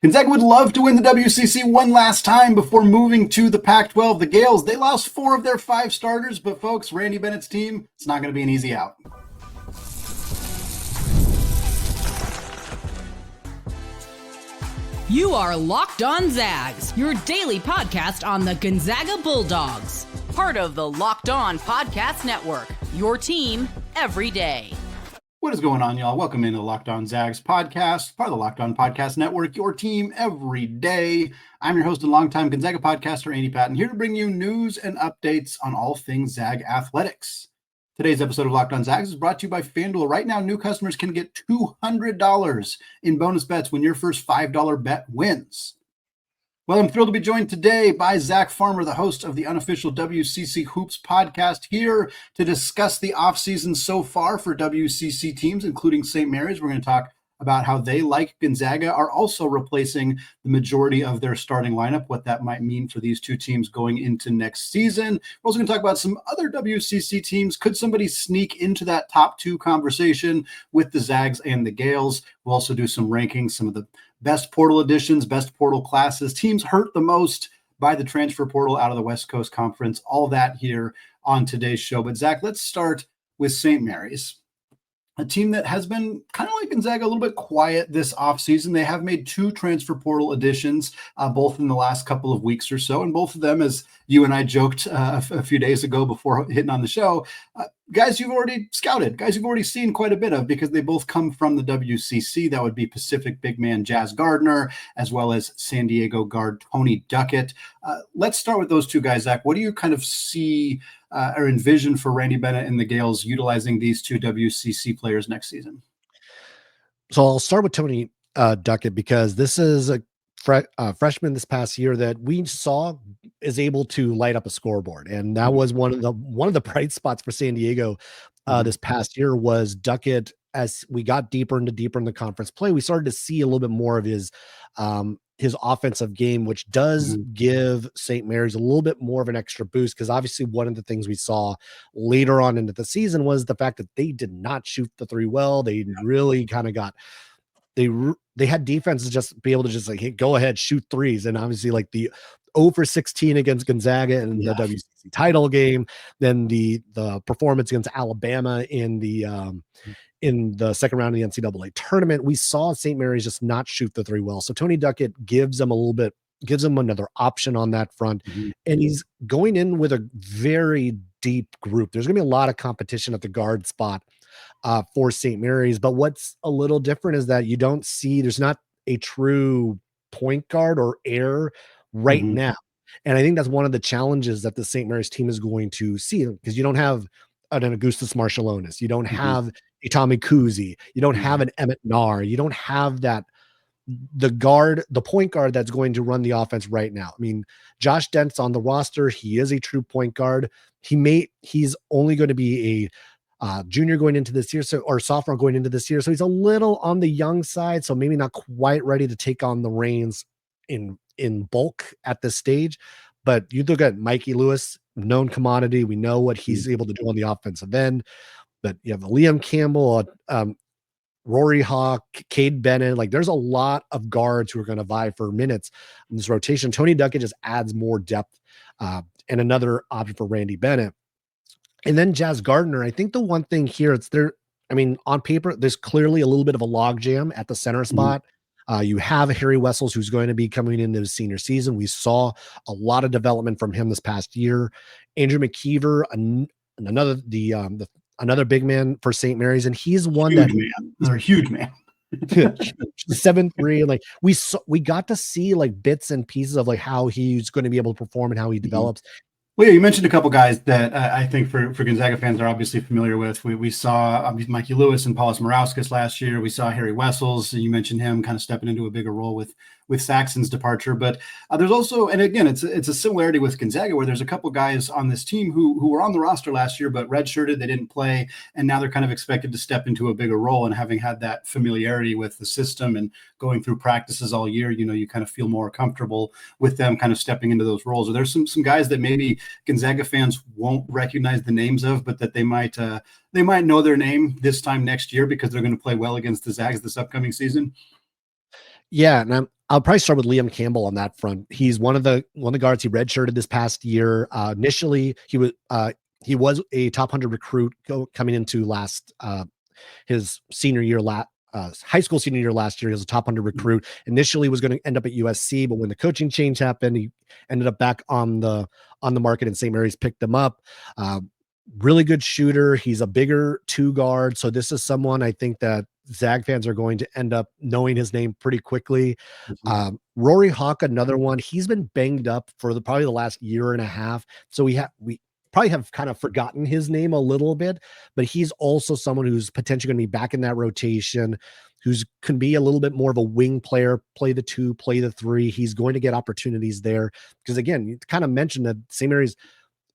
Gonzaga would love to win the WCC one last time before moving to the Pac-12. The Gaels, they lost 4 of their 5 starters, but folks, Randy Bennett's team, it's not going to be an easy out. You are Locked On Zags, your daily podcast on the Gonzaga Bulldogs. Part of the Locked On Podcast Network, your team every day. What is going on, y'all? Welcome into the Locked On Zags podcast, part of the Locked On Podcast Network, your team every day. I'm your host and longtime Gonzaga podcaster, Andy Patton, here to bring you news and updates on all things Zag athletics. Today's episode of Locked On Zags is brought to you by FanDuel. Right now, new customers can get $200 in bonus bets when your first $5 bet wins. Well, I'm thrilled to be joined today by Zack Farmer, the host of the unofficial WCC Hoops podcast, here to discuss the offseason so far for WCC teams, including St. Mary's. We're going to talk about how they, like Gonzaga, are also replacing the majority of their starting lineup, what that might mean for these two teams going into next season. We're also going to talk about some other WCC teams. Could somebody sneak into that top 2 conversation with the Zags and the Gaels? We'll also do some rankings, some of the best portal additions, best portal classes, teams hurt the most by the transfer portal out of the West Coast Conference, all that here on today's show. But Zach, let's start with St. Mary's, a team that has been kind of like Gonzaga, a little bit quiet this offseason. They have made 2 transfer portal additions, both in the last couple of weeks or so. And both of them, as you and I joked a few days ago before hitting on the show, guys you've already scouted, guys you've already seen quite a bit of, because they both come from the WCC. That would be Pacific big man Jazz Gardner, as well as San Diego guard Tony Duckett. Let's start with those 2 guys, Zach. What do you kind of see or envision for Randy Bennett and the Gaels utilizing these 2 WCC players next season? So I'll start with Tony Duckett, because this is a freshman this past year that we saw is able to light up a scoreboard, and that was one of the bright spots for San Diego this past year was Duckett. As we got deeper in the conference play, we started to see a little bit more of his offensive game, which does give St. Mary's a little bit more of an extra boost, because obviously one of the things we saw later on into the season was the fact that they did not shoot the 3 well. They really kind of got they had defenses just be able to just like, hey, go ahead, shoot threes. And obviously like the 0 for 16 against Gonzaga in the WCC title game, then the performance against Alabama in the second round of the NCAA tournament, we saw St. Mary's just not shoot the 3 well. So Tony Duckett gives them another option on that front. And he's going in with a very deep group. There's going to be a lot of competition at the guard spot for St. Mary's. But what's a little different is that there's not a true point guard or air right now. And I think that's one of the challenges that the St. Mary's team is going to see, because you don't have an Augustus Marshallonis, you don't have a Tommy Kuzi, you don't have an Emmett Nar, you don't have the point guard that's going to run the offense right now. I mean, Josh Dent's on the roster. He is a true point guard. He's only going to be a junior going into this year, or sophomore going into this year. So he's a little on the young side. So maybe not quite ready to take on the reins in bulk at this stage. But you look at Mikey Lewis, known commodity. We know what he's able to do on the offensive end. But you have Liam Campbell, Rory Hawk, Cade Bennett. Like, there's a lot of guards who are going to vie for minutes in this rotation. Tony Duckett just adds more depth and another option for Randy Bennett. And then Jazz Gardner. I think the one thing here, on paper, there's clearly a little bit of a logjam at the center spot. You have Harry Wessels, who's going to be coming into his senior season. We saw a lot of development from him this past year. Andrew McKeever, another big man for St. Mary's, and he's one They're a huge man. 7'3", and like we got to see like bits and pieces of like how he's going to be able to perform and how he develops. Well, yeah, you mentioned a couple guys that I think for Gonzaga fans are obviously familiar with. We saw Mikey Lewis and Paulus Morauskas last year. We saw Harry Wessels. You mentioned him kind of stepping into a bigger role with Saxon's departure. But there's also, and again, it's a similarity with Gonzaga, where there's a couple guys on this team who were on the roster last year but redshirted. They didn't play, and now they're kind of expected to step into a bigger role. And having had that familiarity with the system and going through practices all year, you kind of feel more comfortable with them kind of stepping into those roles. Or there's some guys that maybe Gonzaga fans won't recognize the names of, but that they might know their name this time next year because they're going to play well against the Zags this upcoming season. Yeah, and I'll probably start with Liam Campbell on that front. He's one of the guards. He redshirted this past year. Initially, he was a top 100 recruit coming into his senior year, high school senior year last year. He was a top 100 recruit. Initially was going to end up at USC, but when the coaching change happened, he ended up back on the market, and St. Mary's picked him up. Really good shooter. He's a bigger 2 guard. So this is someone I think that Zag fans are going to end up knowing his name pretty quickly. Rory Hawk, another one. He's been banged up for probably the last year and a half. So we probably have kind of forgotten his name a little bit, but he's also someone who's potentially going to be back in that rotation, who's can be a little bit more of a wing player, play the 2, play the 3. He's going to get opportunities there because, again, you kind of mentioned that St. Mary's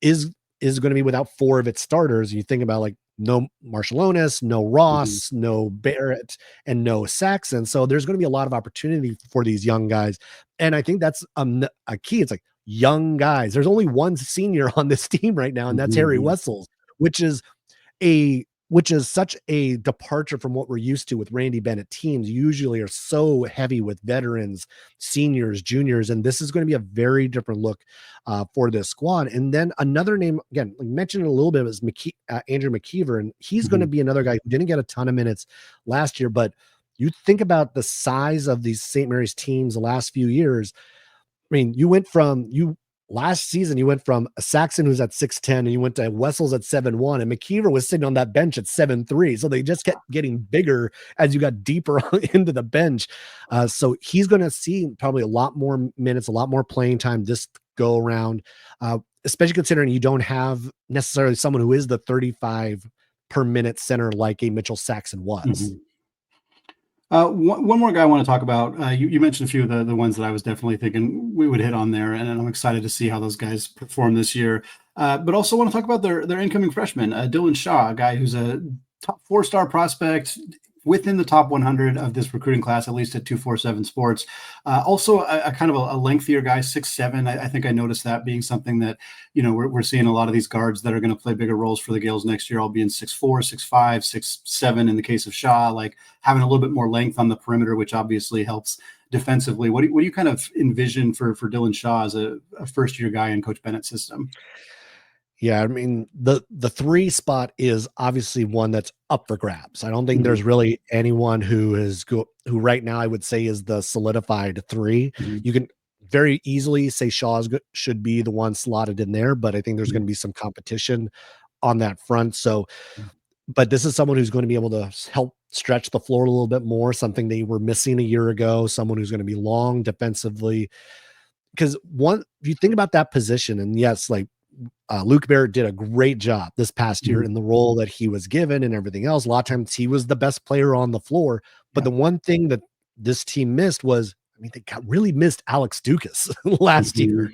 is going to be without 4 of its starters. You think about like no Marshallonis, no Ross, no Barrett, and no Saxon. So there's going to be a lot of opportunity for these young guys. And I think that's a key. It's like young guys. There's only one senior on this team right now, and that's Harry Wessels, which is such a departure from what we're used to with Randy Bennett teams. Usually are so heavy with veterans, seniors, juniors, and this is going to be a very different look for this squad. And then another name, again, like mentioned a little bit, is Andrew McKeever, and he's going to be another guy who didn't get a ton of minutes last year, but you think about the size of these St. Mary's teams the last few years. I mean, last season, you went from a Saxon who's at 6'10", and you went to Wessels at 7'1", and McKeever was sitting on that bench at 7'3". So they just kept getting bigger as you got deeper into the bench. So he's going to see probably a lot more minutes, a lot more playing time this go around, especially considering you don't have necessarily someone who is the 35 per minute center like a Mitchell Saxon was. One more guy I want to talk about. You mentioned a few of the ones that I was definitely thinking we would hit on there, and I'm excited to see how those guys perform this year. But also want to talk about their incoming freshman, Dylan Shaw, a guy who's a top 4-star prospect within the top 100 of this recruiting class, at least at 247 Sports. Also a kind of a lengthier guy, 6'7". I think I noticed that being something that, we're seeing a lot of these guards that are going to play bigger roles for the Gaels next year, all being 6'4", 6'5", 6'7" in the case of Shaw, like having a little bit more length on the perimeter, which obviously helps defensively. What do you kind of envision for Dylan Shaw as a first-year guy in Coach Bennett's system? Yeah, I mean, the 3 spot is obviously one that's up for grabs. I don't think there's really anyone who right now I would say is the solidified 3. You can very easily say should be the one slotted in there, but I think there's going to be some competition on that front. So, but this is someone who's going to be able to help stretch the floor a little bit more, something they were missing a year ago, someone who's going to be long defensively. Because if you think about that position, and yes, like Luke Barrett did a great job this past year in the role that he was given and everything else. A lot of times he was the best player on the floor. But the one thing that this team missed was, they really missed Alex Dukas last year.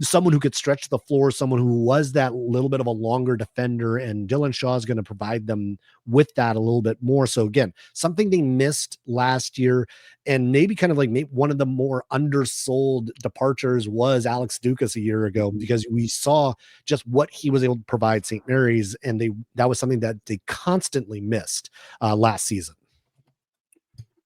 Someone who could stretch the floor, someone who was that little bit of a longer defender, and Dylan Shaw is going to provide them with that a little bit more. So again, something they missed last year, and maybe kind of like one of the more undersold departures was Alex Dukas a year ago, because we saw just what he was able to provide St. Mary's, and that was something that they constantly missed last season.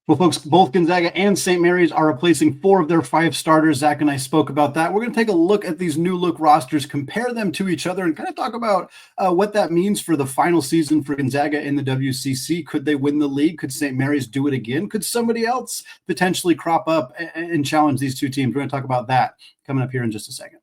Well, folks, both Gonzaga and St. Mary's are replacing 4 of their 5 starters. Zach and I spoke about that. We're going to take a look at these new look rosters, compare them to each other, and kind of talk about what that means for the final season for Gonzaga in the WCC. Could they win the league? Could St. Mary's do it again? Could somebody else potentially crop up and challenge these two teams? We're going to talk about that coming up here in just a second.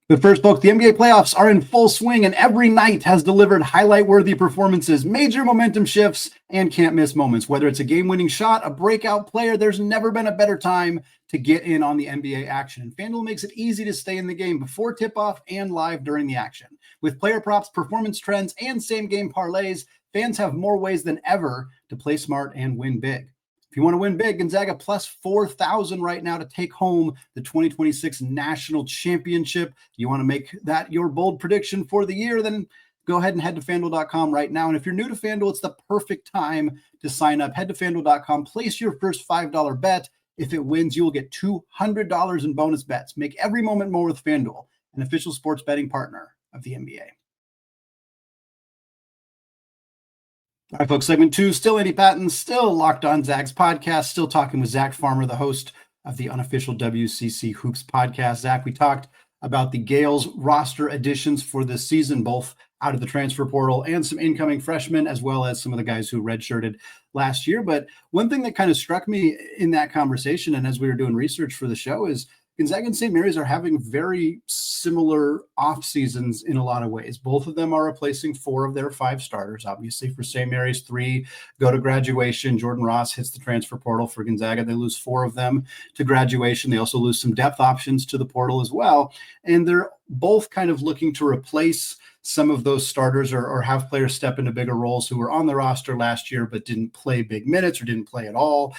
But first, folks, the NBA playoffs are in full swing, and every night has delivered highlight-worthy performances, major momentum shifts, and can't-miss moments. Whether it's a game-winning shot, a breakout player, there's never been a better time to get in on the NBA action. FanDuel makes it easy to stay in the game before tip-off and live during the action. With player props, performance trends, and same-game parlays, fans have more ways than ever to play smart and win big. If you want to win big, Gonzaga plus 4,000 right now to take home the 2026 National Championship. You want to make that your bold prediction for the year, then go ahead and head to FanDuel.com right now. And if you're new to FanDuel, it's the perfect time to sign up. Head to FanDuel.com, place your first $5 bet. If it wins, you will get $200 in bonus bets. Make every moment more with FanDuel, an official sports betting partner of the NBA. All right, folks, segment 2, still Andy Patton, still Locked On Zags podcast, still talking with Zack Farmer, the host of the unofficial WCC Hoops podcast. Zach, we talked about the Gaels roster additions for this season, both out of the transfer portal and some incoming freshmen, as well as some of the guys who redshirted last year. But one thing that kind of struck me in that conversation, and as we were doing research for the show, is Gonzaga and St. Mary's are having very similar off seasons in a lot of ways. Both of them are replacing 4 of their 5 starters. Obviously, for St. Mary's, 3 go to graduation. Jordan Ross hits the transfer portal. For Gonzaga, they lose 4 of them to graduation. They also lose some depth options to the portal as well. And they're both kind of looking to replace some of those starters or have players step into bigger roles who were on the roster last year but didn't play big minutes or didn't play at all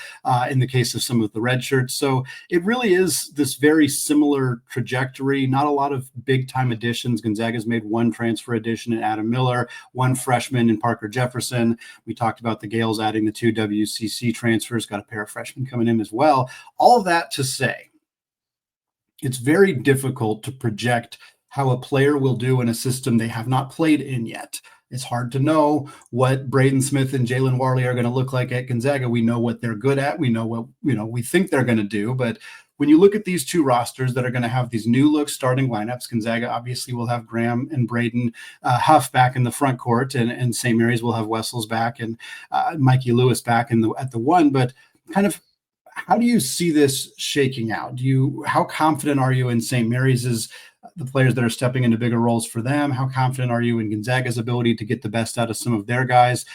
in the case of some of the red shirts. So it really is this very similar trajectory, not a lot of big time additions. Gonzaga's made 1 transfer addition in Adam Miller, 1 freshman in Parker Jefferson. We talked about the Gaels adding the 2 WCC transfers, got a pair of freshmen coming in as well. All of that to say, it's very difficult to project how a player will do in a system they have not played in yet. It's hard to know what Braden Smith and Jalen Warley are going to look like at Gonzaga. We know what they're good at. We know what we think they're going to do. But when you look at these 2 rosters that are going to have these new look starting lineups, Gonzaga obviously will have Graham and Braden Huff back in the front court, and St. Mary's will have Wessels back and Mikey Lewis back at the 1. But kind of, how do you see this shaking out? How confident are you in St. Mary's the players that are stepping into bigger roles for them? How confident are you in Gonzaga's ability to get the best out of some of their guys?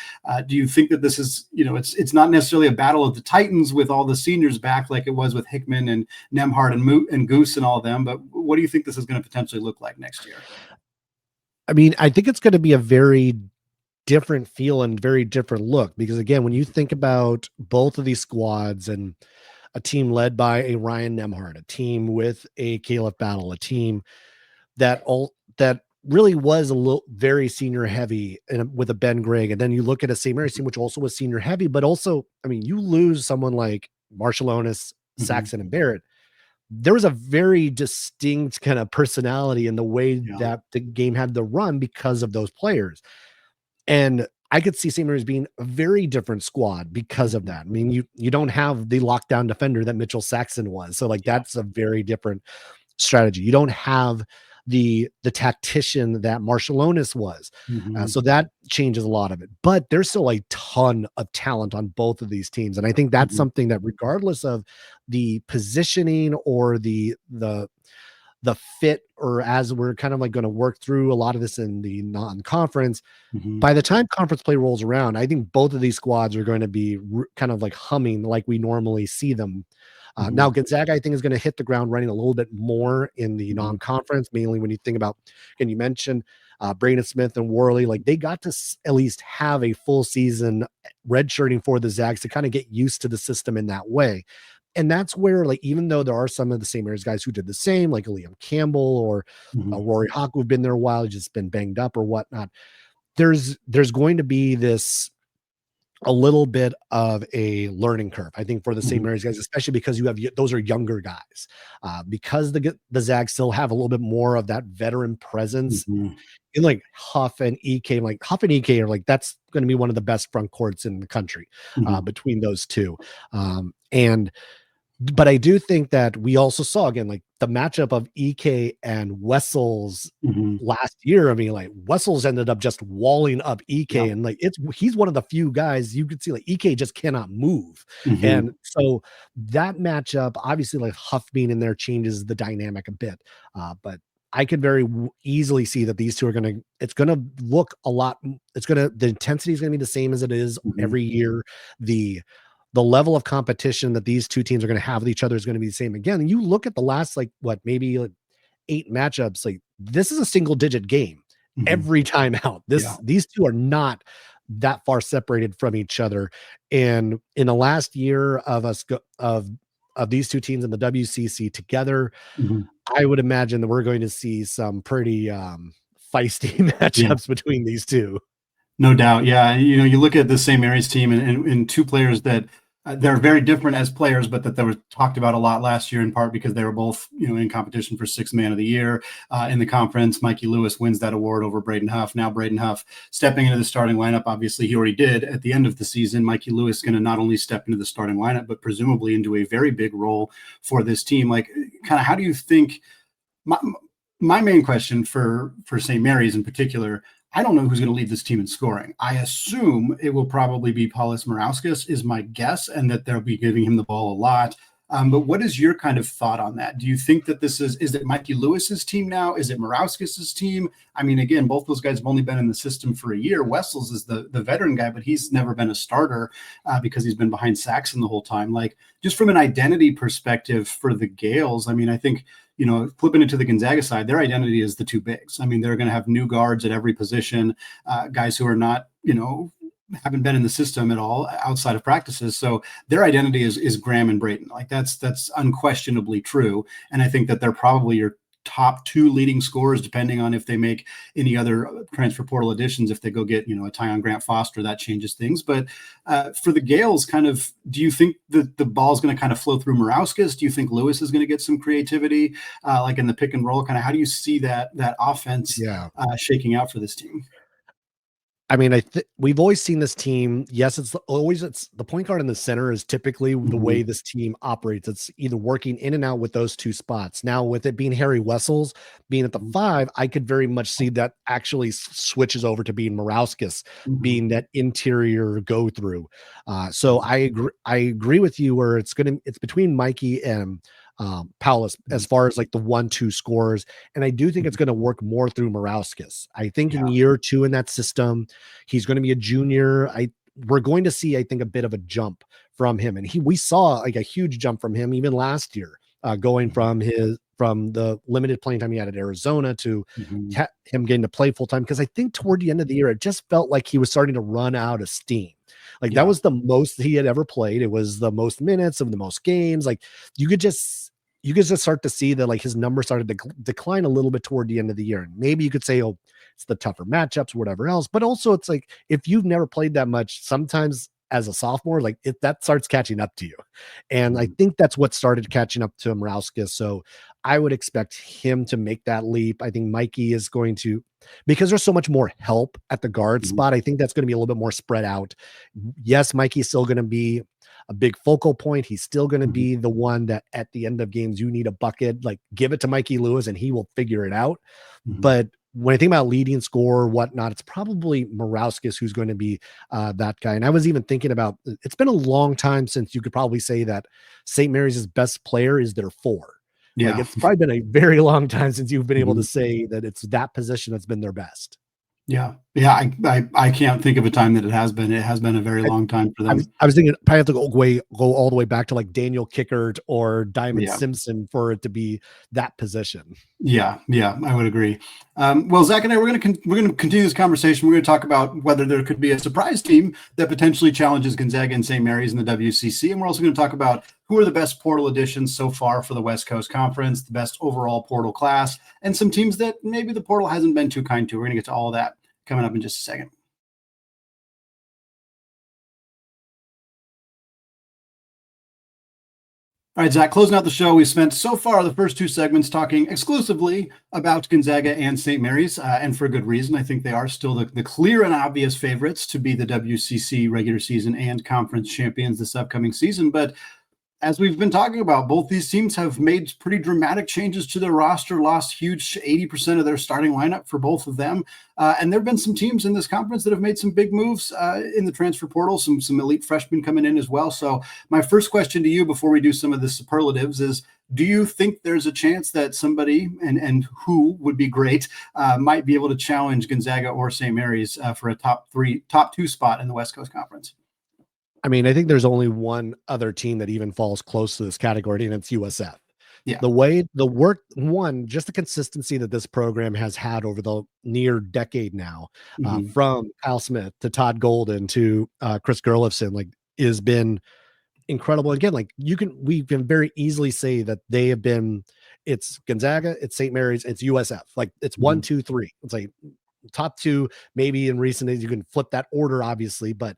Do you think that this is, it's not necessarily a battle of the Titans with all the seniors back like it was with Hickman and Nemhard and Goose and all of them, but what do you think this is going to potentially look like next year? I mean, I think it's going to be a very different feel and very different look, because again, when you think about both of these squads and a team led by a Ryan Nemhard, a team with a Caleb Battle, a team that really was a little very senior heavy and with a Ben Gregg. And then you look at a St. Mary's team, which also was senior heavy, but also, I mean, you lose someone like Marshallonis, Saxon, and Barrett. There was a very distinct kind of personality in the way that the game had to run because of those players. And I could see St. Mary's being a very different squad because of that. I mean, you don't have the lockdown defender that Mitchell Saxon was. So that's a very different strategy. You don't have the tactician that Marshallonis was. So that changes a lot of it, but there's still a ton of talent on both of these teams. And I think that's something that regardless of the positioning or the fit, or as we're kind of like going to work through a lot of this in the non-conference, by the time conference play rolls around, I think both of these squads are going to be kind of like humming like we normally see them. Now Gonzaga, I think, is going to hit the ground running a little bit more in the non-conference, mainly when you think about, and you mentioned Braden Smith and Worley, like they got to at least have a full season redshirting for the Zags to kind of get used to the system in that way. And that's where, like, even though there are some of the St. Mary's guys who did the same, like Liam Campbell or Rory Hawk, who've been there a while, just been banged up or whatnot, there's going to be a little bit of a learning curve, I think, for the St. Mary's guys, especially because those are younger guys, because the Zags still have a little bit more of that veteran presence in like Huff and EK. Like Huff and EK are like, that's going to be one of the best front courts in the country between those two. But I do think that we also saw, again, like the matchup of EK and Wessels last year. I mean, like Wessels ended up just walling up EK, and like he's one of the few guys you could see like EK just cannot move. And so that matchup, obviously, like Huff being in there changes the dynamic a bit. But I could very easily see that these two are it's going to look a lot. The intensity is going to be the same as it is every year. The level of competition that these two teams are going to have with each other is going to be the same again. And you look at the last, maybe 8 matchups, like this is a single digit game every time out. These two are not that far separated from each other. And in the last year of these two teams in the WCC together, I would imagine that we're going to see some pretty feisty matchups between these two. No doubt. Yeah. You look at the St. Mary's team and 2 players that they're very different as players, but that they were talked about a lot last year in part because they were both, in competition for sixth man of the year in the conference. Mikey Lewis wins that award over Braden Huff. Now Braden Huff stepping into the starting lineup. Obviously, he already did at the end of the season. Mikey Lewis is going to not only step into the starting lineup, but presumably into a very big role for this team. Like, kind of, how do you think? My main question for St. Mary's in particular, I don't know who's going to lead this team in scoring. I assume it will probably be Paulius Morauskas is my guess, and that they'll be giving him the ball a lot. But what is your kind of thought on that? Do you think that this is it Mikey Lewis's team now? Is it Morauskas' team? I mean, again, both those guys have only been in the system for a year. Wessels is the veteran guy, but he's never been a starter because he's been behind Saxon the whole time. Like, just from an identity perspective for the Gaels, I mean, I think, flipping it to the Gonzaga side, their identity is the two bigs. I mean, they're going to have new guards at every position, guys who are not, haven't been in the system at all outside of practices. So their identity is Graham and Brayton. Like, that's unquestionably true. And I think that they're probably your top two leading scorers, depending on if they make any other transfer portal additions. If they go get, a Tyon Grant Foster, that changes things. But for the Gaels, kind of, do you think that the ball is going to kind of flow through Morauskas? Do you think Lewis is going to get some creativity, like in the pick and roll? Kind of, how do you see that offense shaking out for this team? I mean, we've always seen this team. Yes, it's the point guard in the center is typically the way this team operates. It's either working in and out with those two spots. Now, with it being Harry Wessels being at the 5, I could very much see that actually switches over to being Morauskas being that interior go through. So I agree with you where it's between Mikey and Paulus as far as like the 1-2 scores. And I do think it's going to work more through Morauskas. I think in year 2 in that system, he's going to be a junior. We're going to see, I think, a bit of a jump from him. And we saw like a huge jump from him even last year, going from the limited playing time he had at Arizona to him getting to play full time. Because I think toward the end of the year, it just felt like he was starting to run out of steam. Like that was the most he had ever played. It was the most minutes of the most games. Like you could just start to see that like his numbers started to decline a little bit toward the end of the year. And maybe you could say, oh, it's the tougher matchups, whatever else. But also it's like, if you've never played that much, sometimes as a sophomore, like that starts catching up to you. And I think that's what started catching up to Morauskas. So I would expect him to make that leap. I think Mikey is going to, because there's so much more help at the guard spot. I think that's going to be a little bit more spread out. Yes, Mikey's still going to be a big focal point. He's still going to be the one that at the end of games, you need a bucket, like give it to Mikey Lewis and he will figure it out. But when I think about leading score, whatnot, it's probably Morauskas who's going to be that guy. And I was even thinking about, it's been a long time since you could probably say that St. Mary's best player is their 4. Like it's probably been a very long time since you've been able to say that it's that position that's been their best. Yeah. I can't think of a time that it has been. It has been a very long time for them. I was thinking probably have to go all the way back to like Daniel Kickert or Diamond Simpson for it to be that position. Yeah, I would agree. Well, Zach and I, we're going to continue this conversation. We're going to talk about whether there could be a surprise team that potentially challenges Gonzaga and St. Mary's in the WCC, and we're also going to talk about who are the best portal additions so far for the West Coast Conference, the best overall portal class, and some teams that maybe the portal hasn't been too kind to. We're going to get to all of that coming up in just a second. All right, Zach, closing out the show, we spent so far the first 2 segments talking exclusively about Gonzaga and St. Mary's, and for good reason. I think they are still the clear and obvious favorites to be the WCC regular season and conference champions this upcoming season. But as we've been talking about, both these teams have made pretty dramatic changes to their roster, lost huge 80% of their starting lineup for both of them. And there have been some teams in this conference that have made some big moves in the transfer portal, some elite freshmen coming in as well. So my first question to you before we do some of the superlatives is, do you think there's a chance that somebody, and who would be great, might be able to challenge Gonzaga or St. Mary's for a top 2 spot in the West Coast Conference? I mean, I think there's only one other team that even falls close to this category, and it's USF. Yeah. Just the consistency that this program has had over the near decade now, from Kyle Smith to Todd Golden to Chris Gerlifson, like, has been incredible. Again, like we can very easily say that they have been, it's Gonzaga, it's St. Mary's, it's USF. Like it's 1, 2, 3. It's like top 2, maybe in recent days, you can flip that order, obviously, but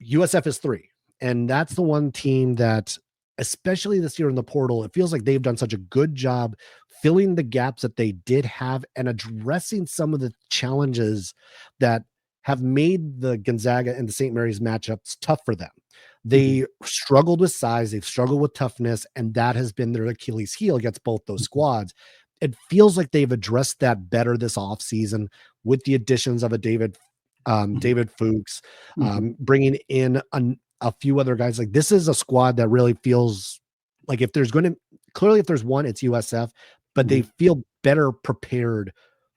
USF is 3. And that's the one team that, especially this year in the portal, it feels like they've done such a good job filling the gaps that they did have and addressing some of the challenges that have made the Gonzaga and the St. Mary's matchups tough for them. They struggled with size, they've struggled with toughness, and that has been their Achilles heel against both those squads. It feels like they've addressed that better this offseason with the additions of a David Fuchs, bringing in a few other guys. Like, this is a squad that really feels like if there's one, it's USF, but they feel better prepared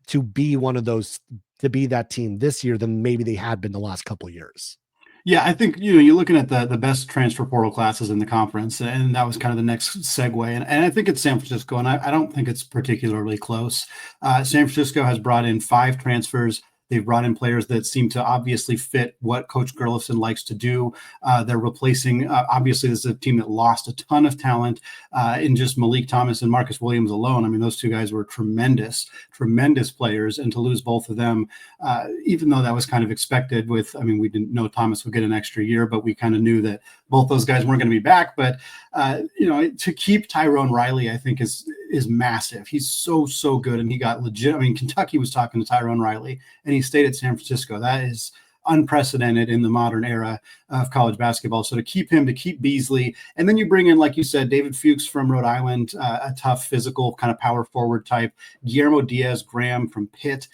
to be one of those, to be that team this year than maybe they had been the last couple of years. Yeah, I think, you're looking at the best transfer portal classes in the conference, and that was kind of the next segue. And I think it's San Francisco, and I don't think it's particularly close. San Francisco has brought in 5 transfers. They've brought in players that seem to obviously fit what Coach Gerlofson likes to do. They're replacing, obviously, this is a team that lost a ton of talent in just Malik Thomas and Marcus Williams alone. I mean, those two guys were tremendous players, and to lose both of them, even though that was kind of expected we didn't know Thomas would get an extra year, but we kind of knew that both those guys weren't going to be back. But, to keep Tyrone Riley, I think is massive. He's so good, and he got legit. I mean, Kentucky was talking to Tyrone Riley, and he stayed at San Francisco. That is unprecedented in the modern era of college basketball. So to keep Beasley, and then you bring in, like you said, David Fuchs from Rhode Island, a tough physical kind of power forward type. Guillermo Diaz-Graham from Pitt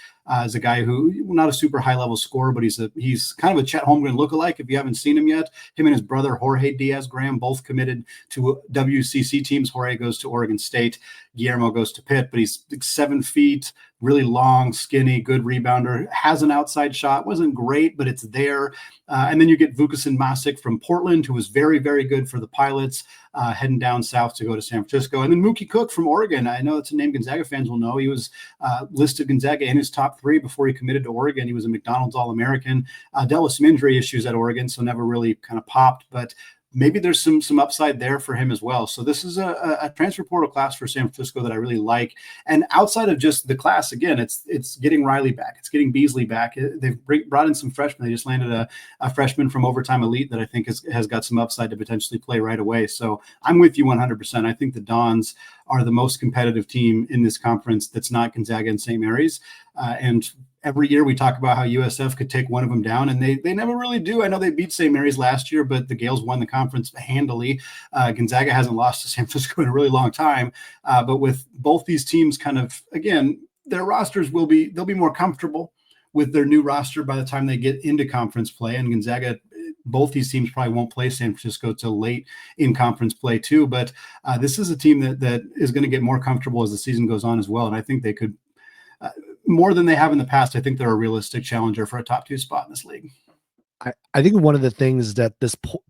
is a guy who, not a super high level scorer, but he's kind of a Chet Holmgren lookalike. If you haven't seen him yet, him and his brother Jorge Diaz-Graham both committed to WCC teams. Jorge goes to Oregon State, Guillermo goes to Pitt, but he's 7 feet, really long, skinny, good rebounder, has an outside shot, wasn't great, but it's there. And then you get Vukasin Masic from Portland, who was very, very good for the Pilots, heading down south to go to San Francisco. And then Mookie Cook from Oregon. I know it's a name Gonzaga fans will know. He was listed Gonzaga in his top 3 before he committed to Oregon. He was a McDonald's All-American, dealt with some injury issues at Oregon, so never really kind of popped, but maybe there's some upside there for him as well. So this is a transfer portal class for San Francisco that I really like. And outside of just the class, again, it's getting Riley back. It's getting Beasley back. They've brought in some freshmen. They just landed a freshman from Overtime Elite that I think has got some upside to potentially play right away. So I'm with you 100%. I think the Dons are the most competitive team in this conference that's not Gonzaga and St. Mary's. And every year we talk about how USF could take one of them down, and they never really do. I know they beat St. Mary's last year, but the Gaels won the conference handily. Gonzaga hasn't lost to San Francisco in a really long time. But with both these teams kind of, again, their rosters they'll be more comfortable with their new roster by the time they get into conference play. And Gonzaga, both these teams probably won't play San Francisco till late in conference play too. But this is a team that is going to get more comfortable as the season goes on as well. And I think they could, more than they have in the past, I think they're a realistic challenger for a top 2 spot in this league. I think one of the things that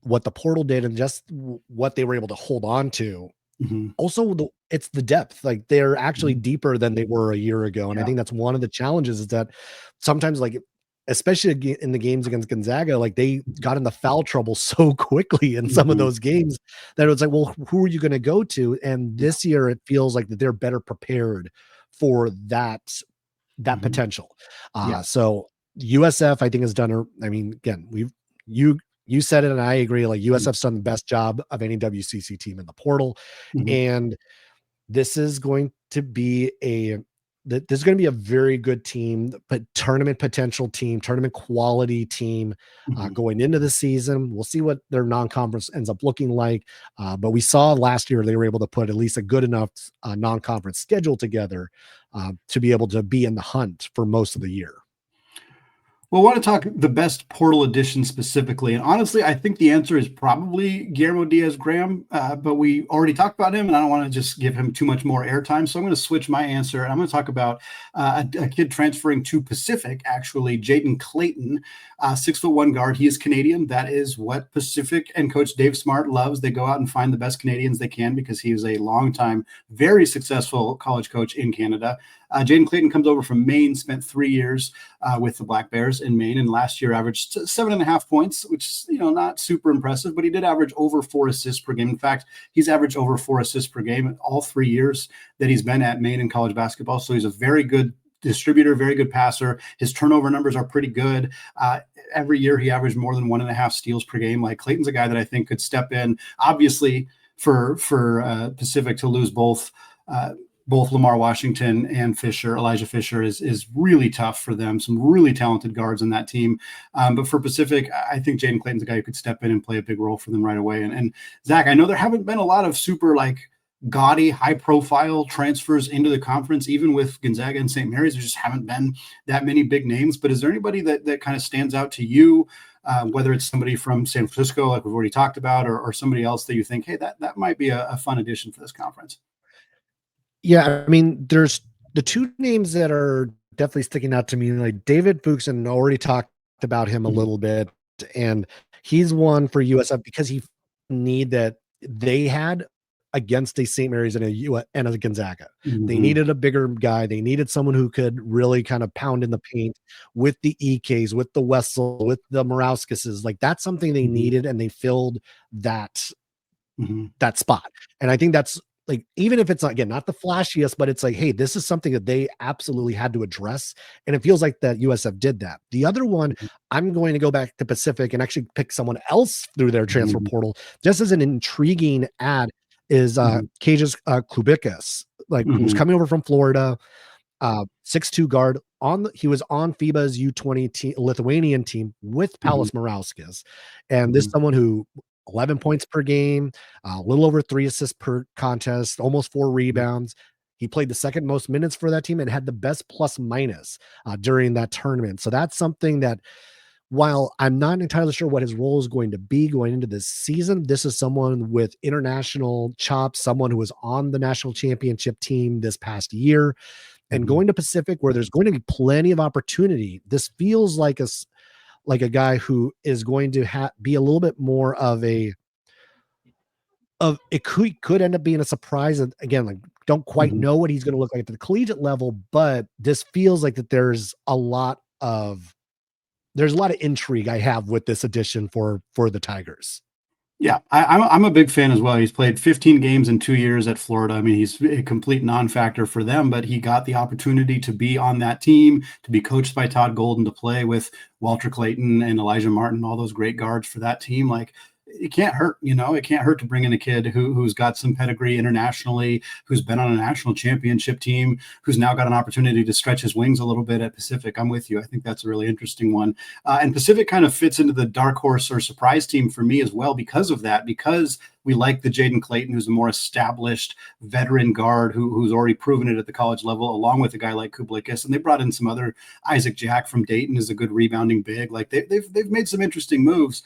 what the portal did and just what they were able to hold on to, also it's the depth. Like, they're actually deeper than they were a year ago. And I think that's one of the challenges, is that sometimes, like, especially in the games against Gonzaga, like, they got into foul trouble so quickly in some of those games that it was like, well, who are you going to go to? And this year it feels like that they're better prepared for that potential. So USF, I think, has done again, you said it and I agree, like, USF's done the best job of any WCC team in the portal. And this is going to be a very good team, but tournament potential team, tournament quality team going into the season. We'll see what their non-conference ends up looking like. But we saw last year they were able to put at least a good enough non-conference schedule together to be able to be in the hunt for most of the year. Well, I want to talk the best portal edition specifically. And honestly, I think the answer is probably Guillermo Diaz-Graham, but we already talked about him, and I don't want to just give him too much more airtime. So I'm going to switch my answer, and I'm going to talk about a kid transferring to Pacific, actually, Jaden Clayton, 6'1" guard. He is Canadian. That is what Pacific and Coach Dave Smart loves. They go out and find the best Canadians they can, because he is a longtime, very successful college coach in Canada. Jaden Clayton comes over from Maine, spent 3 years with the Black Bears in Maine, and last year averaged 7.5 points, which is, not super impressive, but he did average over 4 assists per game. In fact, he's averaged over 4 assists per game in all 3 years that he's been at Maine in college basketball. So he's a very good distributor, very good passer. His turnover numbers are pretty good. Every year he averaged more than 1.5 steals per game. Like, Clayton's a guy that I think could step in. Obviously, for Pacific to lose both Lamar Washington and Elijah Fisher is really tough for them. Some really talented guards on that team. But for Pacific, I think Jaden Clayton's a guy who could step in and play a big role for them right away. And Zach, I know there haven't been a lot of super gaudy, high profile transfers into the conference, even with Gonzaga and St. Mary's. There just haven't been that many big names. But is there anybody that kind of stands out to you? Whether it's somebody from San Francisco, like we've already talked about, or somebody else that you think, hey, that might be a fun addition for this conference. Yeah, I mean, there's the two names that are definitely sticking out to me. Like David Fuchs, and already talked about him a little bit, and he's one for USF because he need that they had against a St. Mary's and a Gonzaga. They needed a bigger guy. They needed someone who could really kind of pound in the paint with the EKs, with the Wessel, with the Morauskises. Like, that's something they needed, and they filled that spot. And I think that's, like, even if it's not, again, not the flashiest, but it's like, hey, this is something that they absolutely had to address. And it feels like that USF did that. The other one, I'm going to go back to Pacific and actually pick someone else through their transfer portal, just as an intriguing ad, is Cages Klubikas, who's coming over from Florida, 6'2" guard. He was on FIBA's U20 Lithuanian team with Palis Morauskis. And this is someone who 11 points per game, a little over 3 assists per contest, almost 4 rebounds. He played the second most minutes for that team and had the best plus minus during that tournament. So that's something that, while I'm not entirely sure what his role is going to be going into this season, this is someone with international chops, someone who was on the national championship team this past year, and going to Pacific, where there's going to be plenty of opportunity. This feels like a guy who is going to be a little bit more of it could end up being a surprise. And again, don't quite know what he's going to look like at the collegiate level, but this feels like that there's a lot of intrigue I have with this addition for the Tigers. Yeah, I'm a big fan as well. He's played 15 games in 2 years at Florida. I mean, he's a complete non-factor for them, but he got the opportunity to be on that team, to be coached by Todd Golden, to play with Walter Clayton and Elijah Martin, all those great guards for that team. Like, it can't hurt, it can't hurt to bring in a kid who's got some pedigree internationally, who's been on a national championship team, who's now got an opportunity to stretch his wings a little bit at Pacific. I'm with you. I think that's a really interesting one. And Pacific kind of fits into the dark horse or surprise team for me as well because of that, because we like the Jaden Clayton, who's a more established veteran guard who's already proven it at the college level, along with a guy like Kublikis. And they brought in some other Isaac Jack from Dayton is a good rebounding big. Like, they've made some interesting moves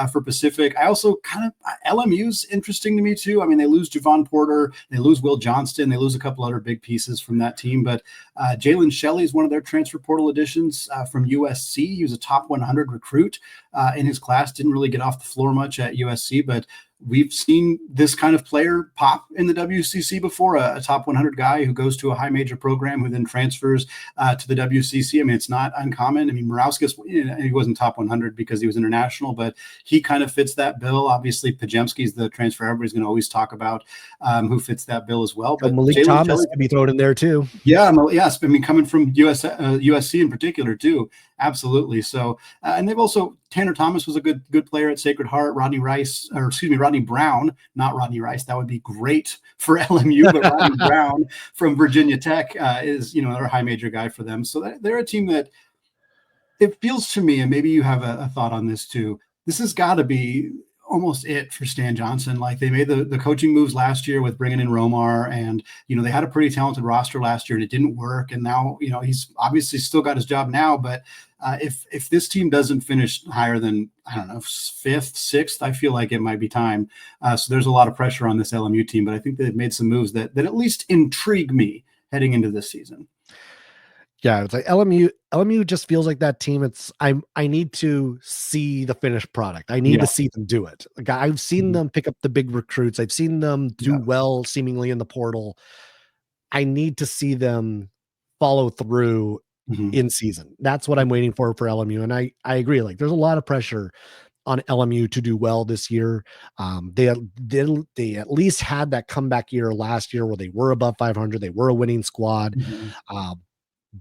for Pacific. I also LMU's interesting to me too. I mean, they lose Javon Porter, they lose Will Johnston, they lose a couple other big pieces from that team. But Jalen Shelley is one of their transfer portal additions from USC. He was a top 100 recruit in his class. Didn't really get off the floor much at USC, but we've seen this kind of player pop in the WCC before, a top 100 guy who goes to a high major program who then transfers to the WCC. I mean, it's not uncommon. I mean, Morauskis, he wasn't top 100 because he was international, but he kind of fits that bill. Obviously, Pajemski's the transfer everybody's going to always talk about, who fits that bill as well. But Malik Thomas can be thrown in there too. Yeah, yes. I mean, coming from USC in particular too. Absolutely. So, and they've also, Tanner Thomas was a good player at Sacred Heart. Rodney Brown, not Rodney Rice. That would be great for LMU, but Rodney Brown from Virginia Tech is, another high major guy for them. So they're a team that, it feels to me, and maybe you have a thought on this too, this has got to be almost it for Stan Johnson. Like, they made the coaching moves last year with bringing in Romar, and they had a pretty talented roster last year and it didn't work. And now he's obviously still got his job now, but if this team doesn't finish higher than, I don't know, 5th, 6th, I feel like it might be time. So there's a lot of pressure on this LMU team, but I think they've made some moves that at least intrigue me heading into this season. Yeah, it's like LMU just feels like that team. I need to see the finished product. I need to see them do it. Like, I've seen them pick up the big recruits. I've seen them do well seemingly in the portal. I need to see them follow through in season. That's what I'm waiting for LMU. And I agree. Like, there's a lot of pressure on LMU to do well this year. They at least had that comeback year last year where they were above 500. They were a winning squad.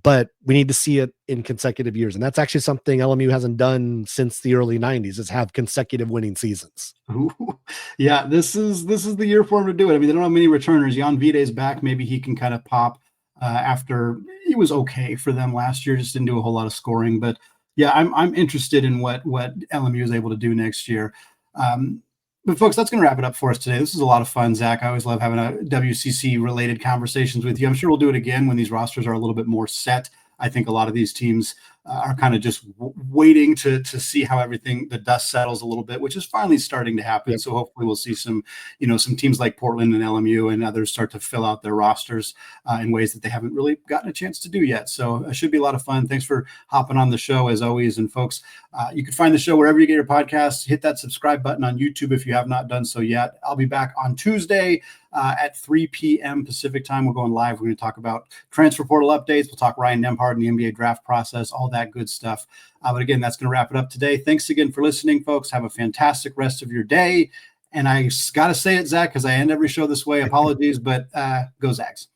but we need to see it in consecutive years. And that's actually something LMU hasn't done since the early 90s, is have consecutive winning seasons. Ooh, yeah, this is the year for him to do it. I mean, they don't have many returners. Jan Vide's back. Maybe he can kind of pop after he was okay for them last year. Just didn't do a whole lot of scoring. But yeah, I'm interested in what LMU is able to do next year. But folks, that's going to wrap it up for us today. This is a lot of fun, Zach. I always love having a WCC related conversations with you. I'm sure we'll do it again when these rosters are a little bit more set. I think a lot of these teams are kind of just waiting to see how the dust settles a little bit, which is finally starting to happen. Yep. So hopefully we'll see some teams like Portland and LMU and others start to fill out their rosters in ways that they haven't really gotten a chance to do yet. So it should be a lot of fun. Thanks for hopping on the show as always. And folks, you can find the show wherever you get your podcasts. Hit that subscribe button on YouTube if you have not done so yet. I'll be back on Tuesday at 3 p.m. Pacific time. We're going live. We're going to talk about transfer portal updates. We'll talk Ryan Nembhard and the NBA draft process, all that good stuff. But again, that's going to wrap it up today. Thanks again for listening, folks. Have a fantastic rest of your day. And I got to say it, Zach, because I end every show this way. Apologies, but go Zags.